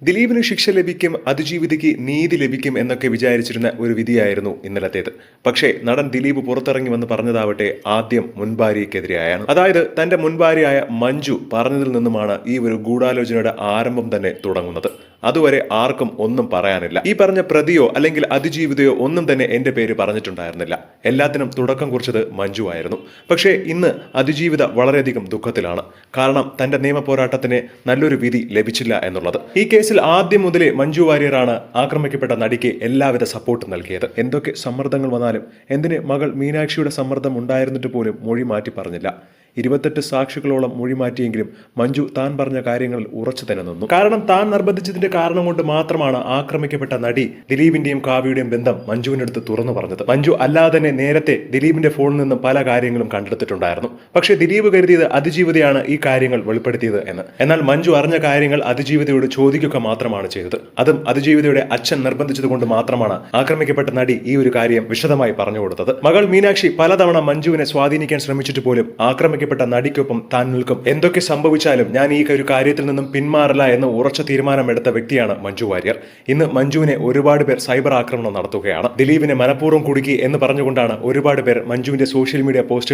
ദിലീപിന് ശിക്ഷ ലഭിക്കും, അതിജീവിതയ്ക്ക് നീതി ലഭിക്കും എന്നൊക്കെ വിചാരിച്ചിരുന്ന ഒരു വിധിയായിരുന്നു ഇന്നലത്തേത്. പക്ഷേ നടൻ ദിലീപ് പുറത്തിറങ്ങി വന്ന് പറഞ്ഞതാവട്ടെ ആദ്യം മുൻഭാര്യയ്ക്കെതിരെയാണ്. അതായത് തന്റെ മുൻഭാര്യയായ മഞ്ജു പറഞ്ഞതിൽ നിന്നുമാണ് ഈ ഒരു ഗൂഢാലോചനയുടെ ആരംഭം തന്നെ തുടങ്ങുന്നത്. അതുവരെ ആർക്കും ഒന്നും പറയാനില്ല. ഈ പറഞ്ഞ പ്രതിയോ അല്ലെങ്കിൽ അതിജീവിതയോ ഒന്നും തന്നെ എന്റെ പേര് പറഞ്ഞിട്ടുണ്ടായിരുന്നില്ല. എല്ലാത്തിനും തുടക്കം കുറിച്ചത് മഞ്ജു ആയിരുന്നു. പക്ഷേ ഇന്ന് അതിജീവിത വളരെയധികം ദുഃഖത്തിലാണ്. കാരണം തന്റെ നിയമ പോരാട്ടത്തിന് നല്ലൊരു വിധി ലഭിച്ചില്ല എന്നുള്ളത്. ഈ കേസിൽ ആദ്യം മുതലേ മഞ്ജു വാര്യറാണ് ആക്രമിക്കപ്പെട്ട നടിക്ക് എല്ലാവിധ സപ്പോർട്ടും നൽകിയത്. എന്തൊക്കെ സമ്മർദ്ദങ്ങൾ വന്നാലും എന്തിന് മകൾ മീനാക്ഷിയുടെ സമ്മർദ്ദം ഉണ്ടായിരുന്നിട്ട് പോലും മൊഴി മാറ്റി പറഞ്ഞില്ല. 28 സാക്ഷികളോളം മൊഴി മാറ്റിയെങ്കിലും മഞ്ജു താൻ പറഞ്ഞ കാര്യങ്ങളിൽ ഉറച്ചു തന്നെ നിന്നു. കാരണം താൻ നിർബന്ധിച്ചതിന്റെ കാരണം കൊണ്ട് മാത്രമാണ് ആക്രമിക്കപ്പെട്ട നടി ദിലീപിന്റെയും കാവ്യയുടെയും ബന്ധം മഞ്ജുവിനടുത്ത് തുറന്നു പറഞ്ഞത്. മഞ്ജു അല്ലാതെ തന്നെ നേരത്തെ ദിലീപിന്റെ ഫോണിൽ നിന്നും പല കാര്യങ്ങളും കണ്ടെടുത്തിട്ടുണ്ടായിരുന്നു. പക്ഷേ ദിലീപ് കരുതിയത് അതിജീവിതയാണ് ഈ കാര്യങ്ങൾ വെളിപ്പെടുത്തിയത് എന്ന്. എന്നാൽ മഞ്ജു അറിഞ്ഞ കാര്യങ്ങൾ അതിജീവിതയോട് ചോദിക്കുക മാത്രമാണ് ചെയ്തത്. അതും അതിജീവിതയുടെ അച്ഛൻ നിർബന്ധിച്ചത് കൊണ്ട് മാത്രമാണ് ആക്രമിക്കപ്പെട്ട നടി ഈ ഒരു കാര്യം വിശദമായി പറഞ്ഞു കൊടുത്തത്. മകൾ മീനാക്ഷി പലതവണ മഞ്ജുവിനെ സ്വാധീനിക്കാൻ ശ്രമിച്ചിട്ട് പോലും ആക്രമിക്കപ്പെട്ട നടിക്കൊപ്പം താൻ നിൽക്കും, എന്തൊക്കെ സംഭവിച്ചാലും ഞാൻ ഈ ഒരു കാര്യത്തിൽ നിന്നും പിന്മാറില്ല എന്ന് ഉറച്ച തീരുമാനമെടുത്ത വ്യക്തിയാണ് മഞ്ജു വാര്യർ. ഇന്ന് മഞ്ജുവിനെ ഒരുപാട് പേർ സൈബർ ആക്രമണം നടത്തുകയാണ്. ദിലീപിനെ മനഃപൂർവ്വം കുടുക്കി എന്ന് പറഞ്ഞുകൊണ്ടാണ് ഒരുപാട് പേർ മഞ്ജുവിന്റെ സോഷ്യൽ മീഡിയ പോസ്റ്റ്